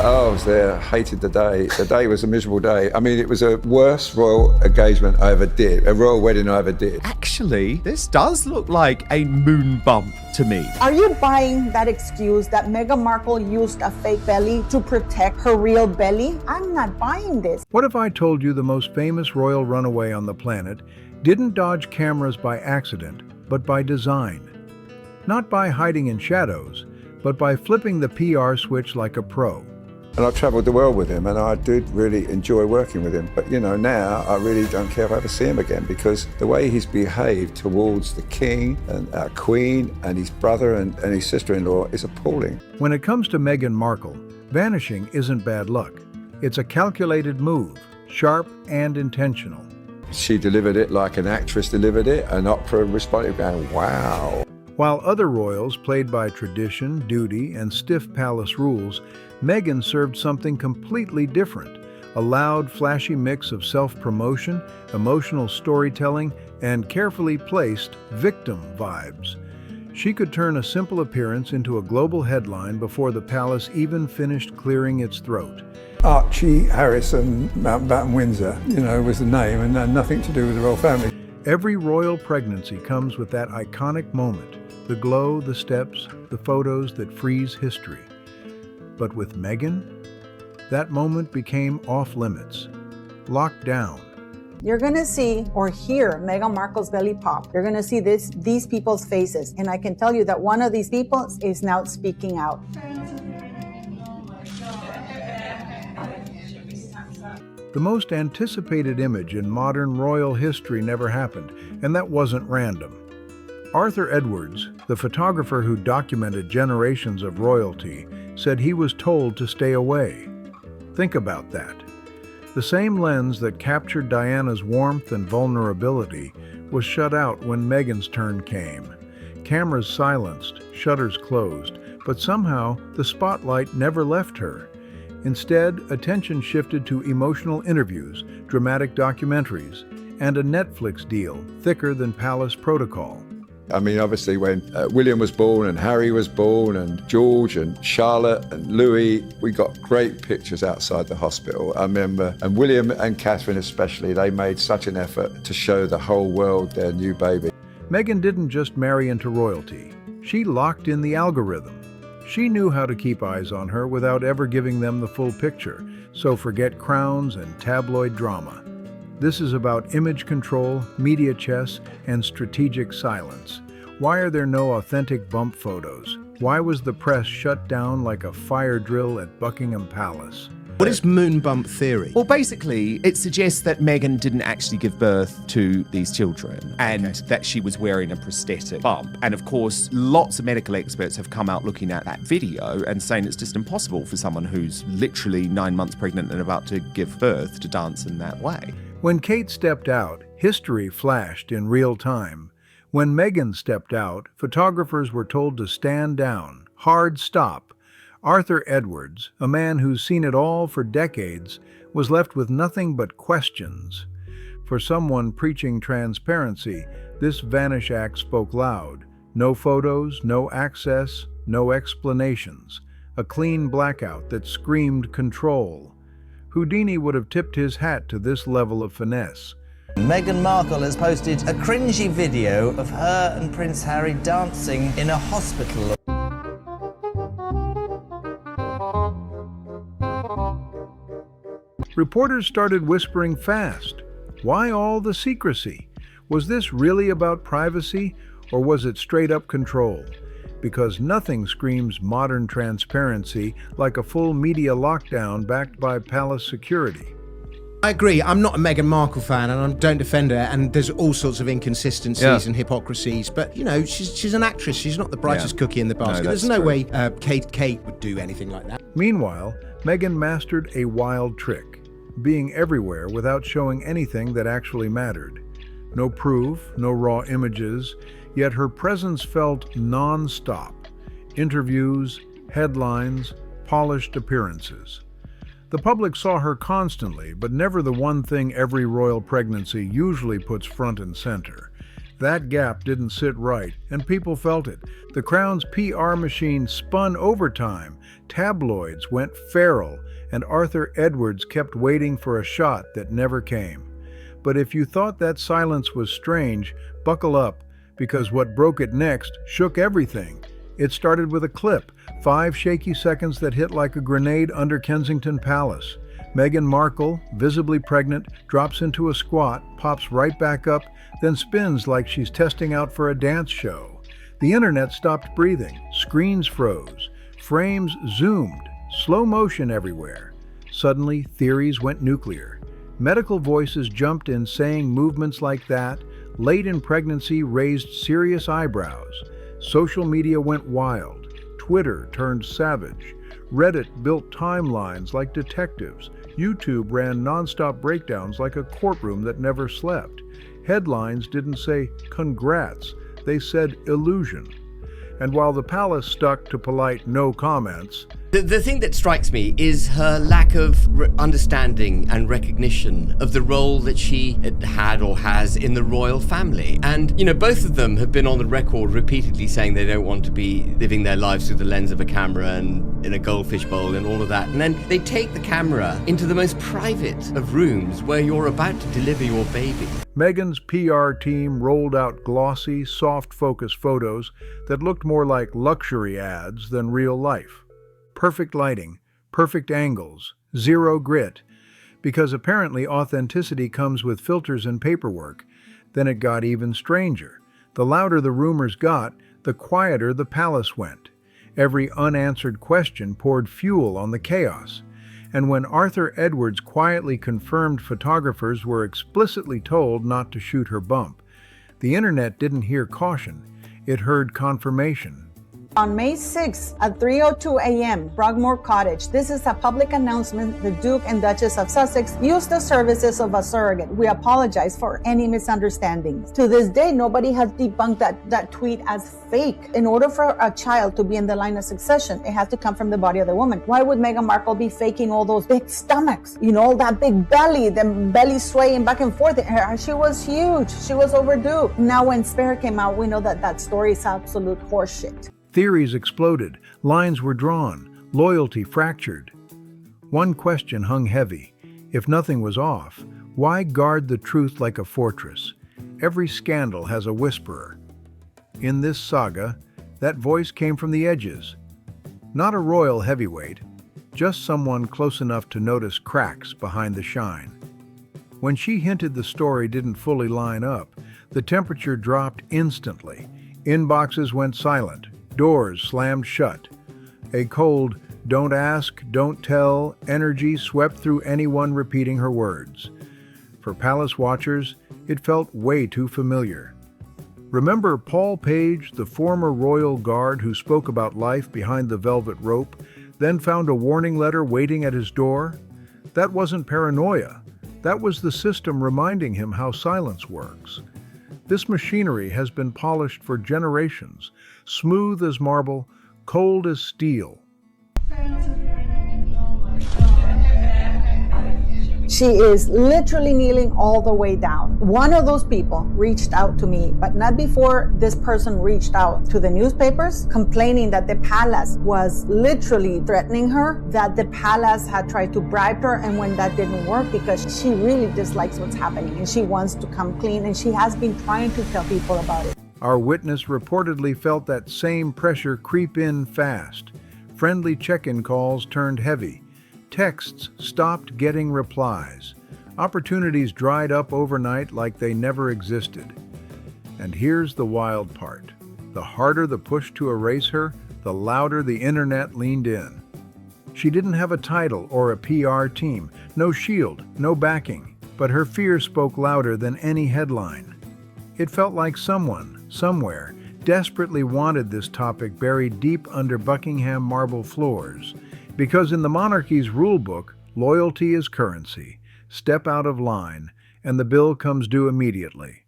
Oh, I was there, hated the day. The day was a miserable day. I mean, it was the worst royal engagement I ever did, a royal wedding I ever did. Actually, this does look like a moon bump to me. Are you buying that excuse that Meghan Markle used a fake belly to protect her real belly? I'm not buying this. What if I told you the most famous royal runaway on the planet didn't dodge cameras by accident, but by design? Not by hiding in shadows, but by flipping the PR switch like a pro. And I travelled the world with him, and I did really enjoy working with him. But you know, now I really don't care if I ever see him again, because the way he's behaved towards the king and our queen and his brother and his sister-in-law is appalling. When it comes to Meghan Markle, vanishing isn't bad luck. It's a calculated move, sharp and intentional. She delivered it like an actress delivered it, and opera responded going, wow. While other royals played by tradition, duty, and stiff palace rules, Meghan served something completely different, a loud, flashy mix of self-promotion, emotional storytelling, and carefully placed victim vibes. She could turn a simple appearance into a global headline before the palace even finished clearing its throat. Archie Harrison, Mountbatten Windsor, was the name, and had nothing to do with the royal family. Every royal pregnancy comes with that iconic moment, the glow, the steps, the photos that freeze history. But with Meghan, that moment became off-limits, locked down. You're gonna see or hear Meghan Markle's belly pop. You're gonna see these people's faces. And I can tell you that one of these people is now speaking out. The most anticipated image in modern royal history never happened, and that wasn't random. Arthur Edwards, the photographer who documented generations of royalty, said he was told to stay away. Think about that. The same lens that captured Diana's warmth and vulnerability was shut out when Meghan's turn came. Cameras silenced, shutters closed, but somehow the spotlight never left her. Instead, attention shifted to emotional interviews, dramatic documentaries, and a Netflix deal thicker than palace protocol. I mean, obviously, when William was born and Harry was born and George and Charlotte and Louis, we got great pictures outside the hospital. I remember, and William and Catherine especially, they made such an effort to show the whole world their new baby. Meghan didn't just marry into royalty. She locked in the algorithm. She knew how to keep eyes on her without ever giving them the full picture, so forget crowns and tabloid drama. This is about image control, media chess, and strategic silence. Why are there no authentic bump photos? Why was the press shut down like a fire drill at Buckingham Palace? What is moon bump theory? Well, basically, it suggests that Meghan didn't actually give birth to these children and that she was wearing a prosthetic bump. And of course, lots of medical experts have come out looking at that video and saying it's just impossible for someone who's literally 9 months pregnant and about to give birth to dance in that way. When Kate stepped out, history flashed in real time. When Meghan stepped out, photographers were told to stand down, hard stop. Arthur Edwards, a man who's seen it all for decades, was left with nothing but questions. For someone preaching transparency, this vanish act spoke loud. No photos, no access, no explanations. A clean blackout that screamed control. Houdini would have tipped his hat to this level of finesse. Meghan Markle has posted a cringy video of her and Prince Harry dancing in a hospital. Reporters started whispering fast. Why all the secrecy? Was this really about privacy, or was it straight-up control? Because nothing screams modern transparency like a full media lockdown backed by palace security. I agree. I'm not a Meghan Markle fan, and I don't defend her, and there's all sorts of inconsistencies and hypocrisies, but, she's an actress. She's not the brightest cookie in the basket. There's no way Kate would do anything like that. Meanwhile, Meghan mastered a wild trick, being everywhere without showing anything that actually mattered. No proof, no raw images, yet her presence felt non-stop. Interviews, headlines, polished appearances. The public saw her constantly, but never the one thing every royal pregnancy usually puts front and center: That gap didn't sit right, and people felt it. The Crown's PR machine spun overtime, tabloids went feral, and Arthur Edwards kept waiting for a shot that never came. But if you thought that silence was strange, buckle up, because what broke it next shook everything. It started with a clip, 5 shaky seconds that hit like a grenade under Kensington Palace. Meghan Markle, visibly pregnant, drops into a squat, pops right back up, then spins like she's testing out for a dance show. The internet stopped breathing, screens froze, frames zoomed, slow motion everywhere. Suddenly, theories went nuclear. Medical voices jumped in saying movements like that, late in pregnancy, raised serious eyebrows. Social media went wild. Twitter turned savage. Reddit built timelines like detectives. YouTube ran nonstop breakdowns like a courtroom that never slept. Headlines didn't say, "Congrats," they said, "Illusion." And while the palace stuck to polite no comments, The thing that strikes me is her lack of understanding and recognition of the role that she had or has in the royal family. And, you know, both of them have been on the record repeatedly saying they don't want to be living their lives through the lens of a camera and in a goldfish bowl and all of that. And then they take the camera into the most private of rooms where you're about to deliver your baby. Meghan's PR team rolled out glossy, soft-focus photos that looked more like luxury ads than real life. Perfect lighting, perfect angles, zero grit, because apparently authenticity comes with filters and paperwork. Then it got even stranger. The louder the rumors got, the quieter the palace went. Every unanswered question poured fuel on the chaos. And when Arthur Edwards quietly confirmed photographers were explicitly told not to shoot her bump, the internet didn't hear caution, it heard confirmation. On May 6th at 3:02 a.m., Brockmore Cottage. This is a public announcement. The Duke and Duchess of Sussex used the services of a surrogate. We apologize for any misunderstandings. To this day, nobody has debunked that tweet as fake. In order for a child to be in the line of succession, it has to come from the body of the woman. Why would Meghan Markle be faking all those big stomachs? You know, that big belly, the belly swaying back and forth. She was huge. She was overdue. Now when Spare came out, we know that story is absolute horseshit. Theories exploded, lines were drawn, loyalty fractured. One question hung heavy. If nothing was off, why guard the truth like a fortress? Every scandal has a whisperer. In this saga, that voice came from the edges. Not a royal heavyweight, just someone close enough to notice cracks behind the shine. When she hinted the story didn't fully line up, the temperature dropped instantly. Inboxes went silent. Doors slammed shut. A cold, don't ask, don't tell energy swept through anyone repeating her words. For palace watchers, it felt way too familiar. Remember Paul Page, the former royal guard who spoke about life behind the velvet rope, then found a warning letter waiting at his door? That wasn't paranoia. That was the system reminding him how silence works. This machinery has been polished for generations, smooth as marble, cold as steel. She is literally kneeling all the way down. One of those people reached out to me, but not before this person reached out to the newspapers, complaining that the palace was literally threatening her, that the palace had tried to bribe her, and when that didn't work, because she really dislikes what's happening and she wants to come clean, and she has been trying to tell people about it. Our witness reportedly felt that same pressure creep in fast. Friendly check-in calls turned heavy. Texts stopped getting replies. Opportunities dried up overnight like they never existed. And here's the wild part. The harder the push to erase her, the louder the internet leaned in. She didn't have a title or a PR team, no shield, no backing, but her fear spoke louder than any headline. It felt like someone, somewhere, desperately wanted this topic buried deep under Buckingham marble floors. Because in the monarchy's rulebook, loyalty is currency. Step out of line, and the bill comes due immediately.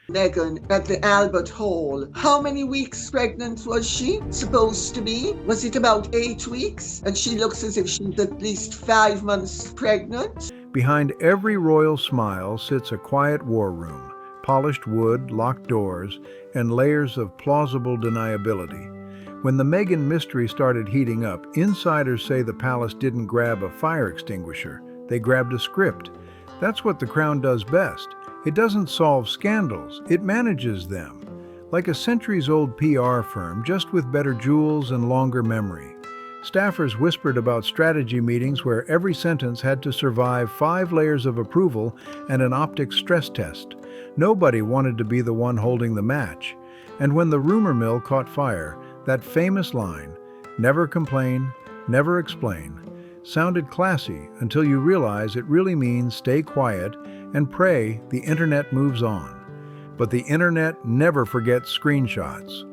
Meghan at the Albert Hall. How many weeks pregnant was she supposed to be? Was it about 8 weeks? And she looks as if she's at least 5 months pregnant. Behind every royal smile sits a quiet war room. polished wood, locked doors, and layers of plausible deniability. When the Meghan mystery started heating up, insiders say the palace didn't grab a fire extinguisher. They grabbed a script. That's what the Crown does best. It doesn't solve scandals, it manages them. Like a centuries-old PR firm, just with better jewels and longer memory. Staffers whispered about strategy meetings where every sentence had to survive 5 layers of approval and an optics stress test. Nobody wanted to be the one holding the match. And when the rumor mill caught fire, that famous line, "Never complain, never explain," sounded classy until you realize it really means stay quiet and pray the internet moves on. But the internet never forgets screenshots.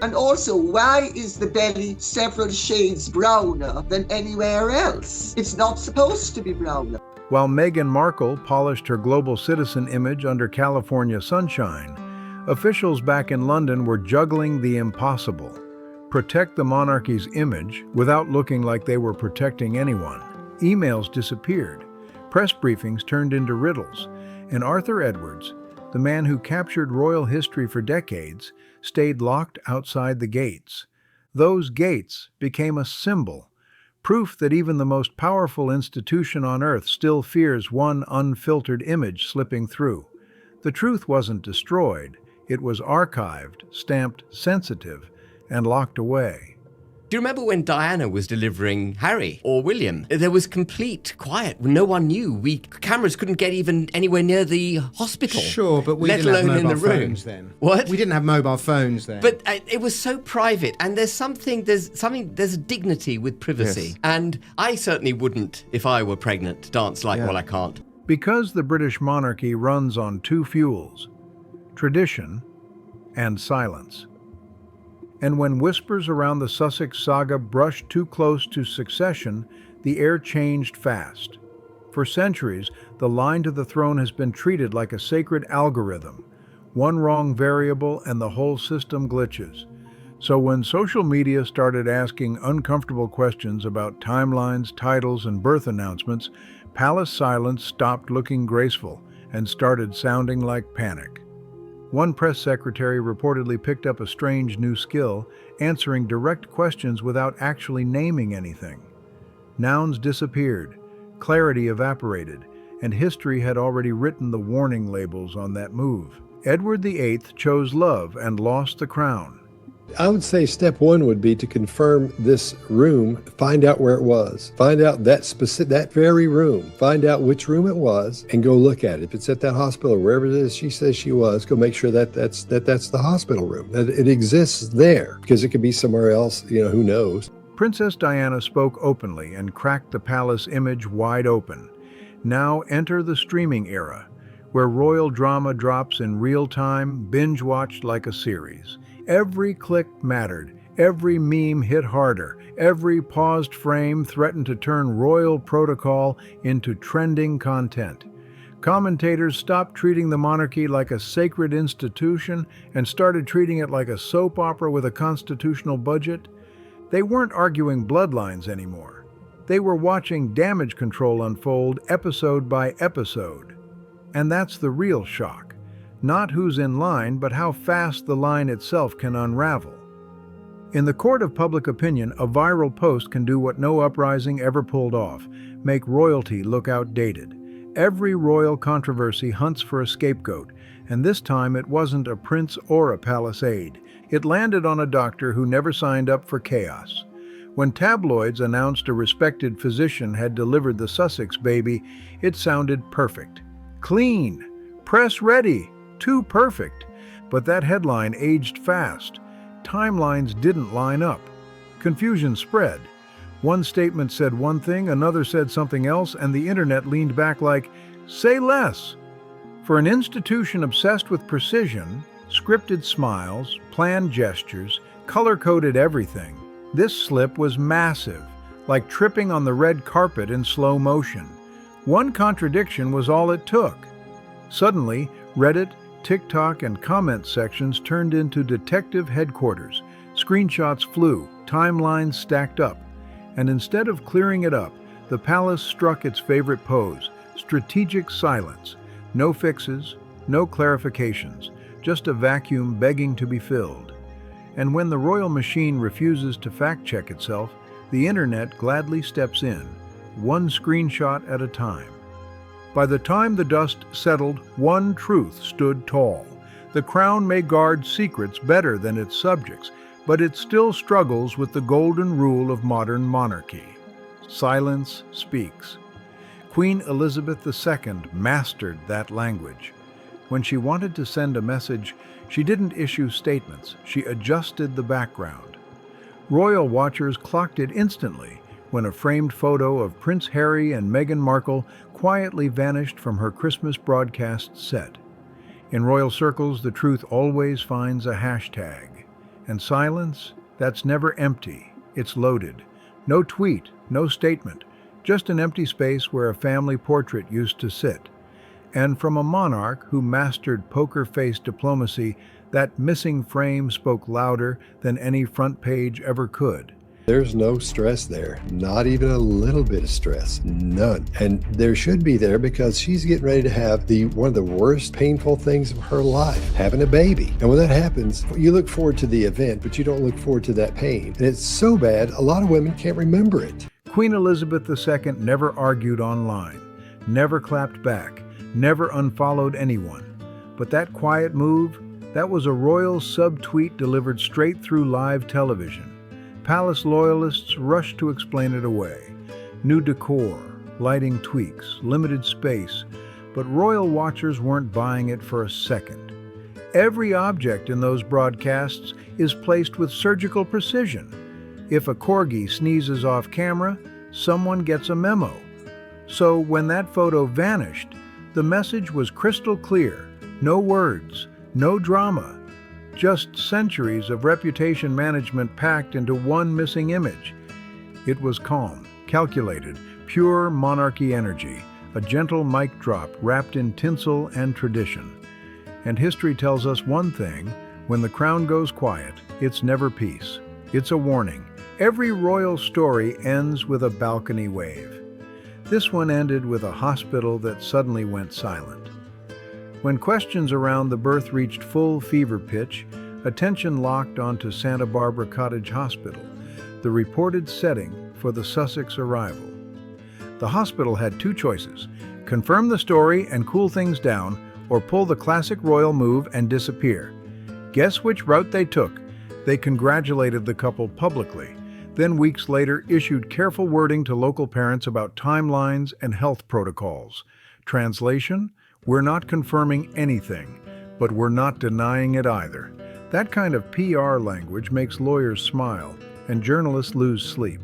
And also, why is the belly several shades browner than anywhere else? It's not supposed to be browner. While Meghan Markle polished her global citizen image under California sunshine, officials back in London were juggling the impossible. Protect the monarchy's image without looking like they were protecting anyone. Emails disappeared. Press briefings turned into riddles. And Arthur Edwards, the man who captured royal history for decades, stayed locked outside the gates. Those gates became a symbol, proof that even the most powerful institution on earth still fears one unfiltered image slipping through. The truth wasn't destroyed, it was archived, stamped sensitive, and locked away. Do you remember when Diana was delivering Harry or William? There was complete quiet. No one knew. Cameras couldn't get even anywhere near the hospital. Sure, but we let didn't alone have in the mobile room. phones then. What? We didn't have mobile phones then. But it was so private, and there's a dignity with privacy. Yes. And I certainly wouldn't, if I were pregnant, dance like, well, I can't. Because the British monarchy runs on 2 fuels, tradition and silence. And when whispers around the Sussex saga brushed too close to succession, the air changed fast. For centuries, the line to the throne has been treated like a sacred algorithm. One wrong variable and the whole system glitches. So when social media started asking uncomfortable questions about timelines, titles, and birth announcements, palace silence stopped looking graceful and started sounding like panic. One press secretary reportedly picked up a strange new skill, answering direct questions without actually naming anything. Nouns disappeared, clarity evaporated, and history had already written the warning labels on that move. Edward VIII chose love and lost the crown. I would say step 1 would be to confirm this room, find out where it was, find out that very room, find out which room it was, and go look at it. If it's at that hospital or wherever it is she says she was, go make sure that's the hospital room, that it exists there, because it could be somewhere else, who knows. Princess Diana spoke openly and cracked the palace image wide open. Now enter the streaming era, where royal drama drops in real time, binge-watched like a series. Every click mattered, every meme hit harder, every paused frame threatened to turn royal protocol into trending content. Commentators stopped treating the monarchy like a sacred institution and started treating it like a soap opera with a constitutional budget. They weren't arguing bloodlines anymore. They were watching damage control unfold episode by episode. And that's the real shock. Not who's in line, but how fast the line itself can unravel. In the court of public opinion, a viral post can do what no uprising ever pulled off, make royalty look outdated. Every royal controversy hunts for a scapegoat, and this time it wasn't a prince or a palace aide. It landed on a doctor who never signed up for chaos. When tabloids announced a respected physician had delivered the Sussex baby, it sounded perfect. Clean, press ready, too perfect. But that headline aged fast. Timelines didn't line up. Confusion spread. One statement said one thing, another said something else, and the internet leaned back like, say less. For an institution obsessed with precision, scripted smiles, planned gestures, color-coded everything, this slip was massive, like tripping on the red carpet in slow motion. One contradiction was all it took. Suddenly, Reddit, TikTok, and comment sections turned into detective headquarters. Screenshots flew, timelines stacked up. And instead of clearing it up, the palace struck its favorite pose, strategic silence. No fixes, no clarifications, just a vacuum begging to be filled. And when the royal machine refuses to fact-check itself, the internet gladly steps in, one screenshot at a time. By the time the dust settled, one truth stood tall. The crown may guard secrets better than its subjects, but it still struggles with the golden rule of modern monarchy. Silence speaks. Queen Elizabeth II mastered that language. When she wanted to send a message, she didn't issue statements, she adjusted the background. Royal watchers clocked it instantly when a framed photo of Prince Harry and Meghan Markle quietly vanished from her Christmas broadcast set. In royal circles, the truth always finds a hashtag. And silence, that's never empty, it's loaded. No tweet, no statement, just an empty space where a family portrait used to sit. And from a monarch who mastered poker-face diplomacy, that missing frame spoke louder than any front page ever could. There's no stress there, not even a little bit of stress, none. And there should be there because she's getting ready to have one of the worst painful things of her life, having a baby. And when that happens, you look forward to the event, but you don't look forward to that pain. And it's so bad, a lot of women can't remember it. Queen Elizabeth II never argued online, never clapped back, never unfollowed anyone. But that quiet move, that was a royal subtweet delivered straight through live television. Palace loyalists rushed to explain it away. New decor, lighting tweaks, limited space, but royal watchers weren't buying it for a second. Every object in those broadcasts is placed with surgical precision. If a corgi sneezes off camera, someone gets a memo. So when that photo vanished, the message was crystal clear. No words, no drama. Just centuries of reputation management packed into one missing image. It was calm, calculated, pure monarchy energy, a gentle mic drop wrapped in tinsel and tradition. And history tells us one thing: when the crown goes quiet, it's never peace. It's a warning. Every royal story ends with a balcony wave. This one ended with a hospital that suddenly went silent. When questions around the birth reached full fever pitch, attention locked onto Santa Barbara Cottage Hospital, the reported setting for the Sussex arrival. The hospital had two choices: confirm the story and cool things down, or pull the classic royal move and disappear. Guess which route they took? They congratulated the couple publicly, then weeks later issued careful wording to local parents about timelines and health protocols. Translation: we're not confirming anything, but we're not denying it either. That kind of PR language makes lawyers smile and journalists lose sleep.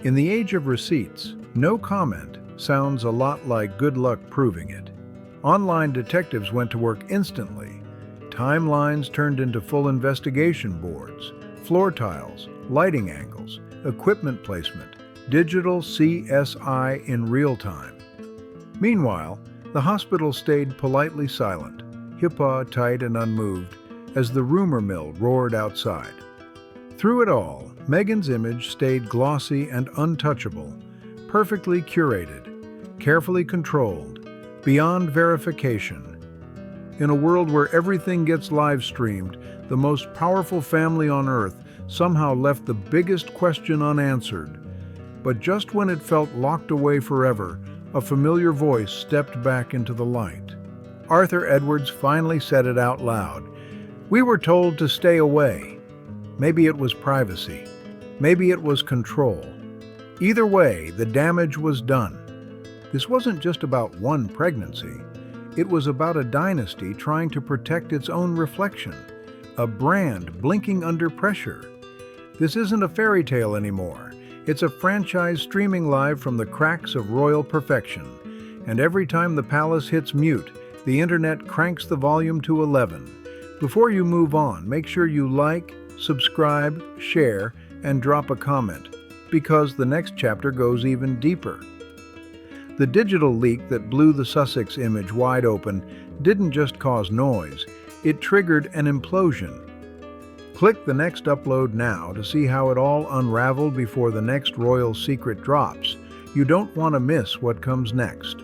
In the age of receipts, no comment sounds a lot like good luck proving it. Online detectives went to work instantly. Timelines turned into full investigation boards, floor tiles, lighting angles, equipment placement, digital CSI in real time. Meanwhile, the hospital stayed politely silent, HIPAA tight and unmoved, as the rumor mill roared outside. Through it all, Meghan's image stayed glossy and untouchable, perfectly curated, carefully controlled, beyond verification. In a world where everything gets live-streamed, the most powerful family on earth somehow left the biggest question unanswered. But just when it felt locked away forever, a familiar voice stepped back into the light. Arthur Edwards finally said it out loud. We were told to stay away. Maybe it was privacy. Maybe it was control. Either way, the damage was done. This wasn't just about one pregnancy. It was about a dynasty trying to protect its own reflection, a brand blinking under pressure. This isn't a fairy tale anymore. It's a franchise streaming live from the cracks of royal perfection. And every time the palace hits mute, the internet cranks the volume to 11. Before you move on, make sure you like, subscribe, share, and drop a comment, because the next chapter goes even deeper. The digital leak that blew the Sussex image wide open didn't just cause noise, it triggered an implosion. Click the next upload now to see how it all unraveled before the next royal secret drops. You don't want to miss what comes next.